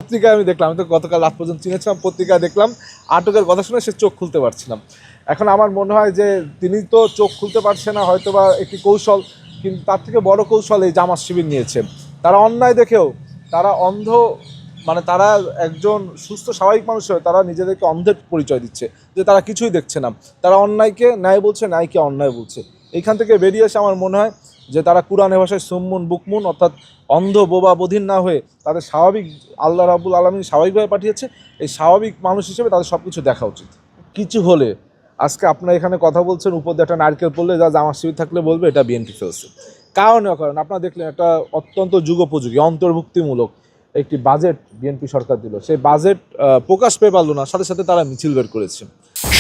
পত্রিকায় আমি দেখলাম, আমি তো গতকাল রাত পর্যন্ত চিনেছিলাম, পত্রিকায় দেখলাম আটকের কথা শুনে সে চোখ খুলতে পারছিলাম। এখন আমার মনে হয় যে তিনি তো চোখ খুলতে পারছে না, হয়তো বা একটি কৌশল, কিন্তু তার থেকে বড় কৌশল এই জামাত শিবির নিয়েছে। তারা অন্যায় দেখেও তারা অন্ধ, মানে তারা একজন সুস্থ স্বাভাবিক মানুষ হয়ে তারা নিজেদেরকে অন্ধের পরিচয় দিচ্ছে, যে তারা কিছুই দেখছে না, তারা অন্যায়কে ন্যায় বলছে, ন্যায়কে অন্যায় বলছে। এইখান থেকে বেরিয়ে এসে আমার মনে হয় যে তারা কুরআনের ভাষায় সুম্মুন বুকমুন, অর্থাৎ অন্ধ বোবা বধির না হয়ে তাদের স্বাভাবিক, আল্লাহ রাব্বুল আলামিন স্বাভাবিকভাবে পাঠিয়েছে, এই স্বাভাবিক মানুষ হিসেবে তাদের সব কিছু দেখা উচিত। কিছু হলে আজকে আপনারা এখানে কথা বলছেন, উপর দিয়ে একটা নারকেল পড়লে যা জামাত শিবির থাকলে বলবে এটা বিএনপি ফেলছে। কারণ আপনারা দেখলেন একটা অত্যন্ত যুগোপযোগী অন্তর্ভুক্তিমূলক একটি বাজেট বিএনপি সরকার দিল, সেই বাজেট প্রকাশ পেয়ে পারলো না, সাথে সাথে তারা মিছিল বের করেছে।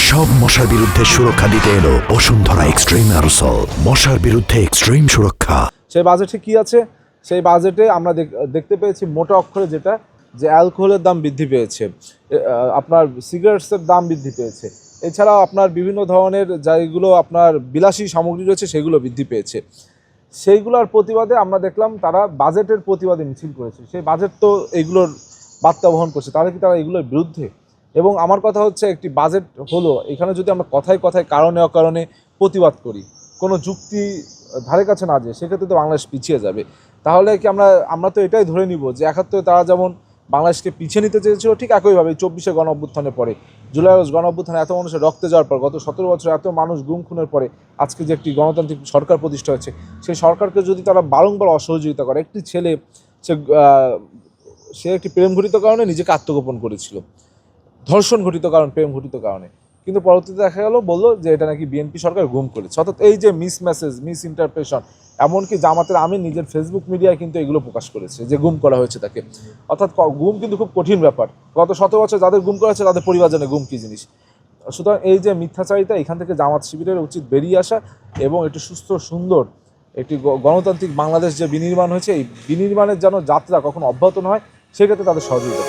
সব মশার বিরুদ্ধে সুরক্ষা দিতে এলো বসুন্ধরা এক্সট্রিম অ্যারোসল, মশার বিরুদ্ধে এক্সট্রিম সুরক্ষা। সেই বাজেটে কি আছে? সেই বাজেটে আমরা দেখতে পেয়েছি মোটা অক্ষরে যেটা, যে অ্যালকোহলের দাম বৃদ্ধি পেয়েছে, আপনার সিগারেটসের দাম বৃদ্ধি পেয়েছে, এছাড়াও আপনার বিভিন্ন ধরনের যেগুলো আপনার বিলাসী সামগ্রী রয়েছে সেগুলো বৃদ্ধি পেয়েছে। সেইগুলোর প্রতিবাদে আমরা দেখলাম তারা বাজেটের প্রতিবাদে মিছিল করেছে। সেই বাজেট তো এইগুলোর বার্তা বহন করছে, তাহলে কি তারা এগুলোর বিরুদ্ধে? এবং আমার কথা হচ্ছে, একটি বাজেট হলো, এখানে যদি আমরা কথায় কথায় কারণে অকারণে প্রতিবাদ করি, কোনো যুক্তি ধারে কাছে না যায়, সেক্ষেত্রে তো বাংলাদেশ পিছিয়ে যাবে। তাহলে কি আমরা তো এটাই ধরে নিব যে ৭১ তারা যেমন বাংলাদেশকে পিছিয়ে নিতে চেয়েছিল, ঠিক একইভাবে ২৪শে গণ অভ্যুত্থানের পরে, জুলাই আগস্ট গণ অভ্যুত্থানে এত মানুষের রক্তে যাওয়ার পর, গত ১৭ বছর এত মানুষ গুম খুনের পরে আজকে যে একটি গণতান্ত্রিক সরকার প্রতিষ্ঠা হয়েছে, সেই সরকারকে যদি তারা বারংবার অসহযোগিতা করে, একটি ছেলে সে একটি প্রেম ঘটিত কারণে নিজেকে আত্মগোপন করেছিল, ধর্ষণ ঘটিত কারণ, প্রেম ঘটিত কারণে, কিন্তু পরবর্তীতে দেখা গেল বললো যে এটা নাকি বিএনপি সরকার গুম করেছে। অর্থাৎ এই যে মিস মেসেজ, মিস ইন্টারপ্রেশন, এমনকি জামাতের আমির নিজের ফেসবুক মিডিয়ায় কিন্তু এগুলো প্রকাশ করেছে যে গুম করা হয়েছে তাকে। অর্থাৎ গুম কিন্তু খুব কঠিন ব্যাপার, গত ১৭ বছর যাদের গুম করা হয়েছে তাদের পরিবার জানে গুম কী জিনিস। সুতরাং এই যে মিথ্যাচারিতা, এখান থেকে জামাত শিবিরের উচিত বেরিয়ে আসা এবং একটি সুস্থ সুন্দর একটি গণতান্ত্রিক বাংলাদেশ যে বিনির্মাণ হয়েছে, এই বিনির্মাণের যেন যাত্রা কখনো অব্যাহত না হয়, সেক্ষেত্রে তাদের সহযোগিতা।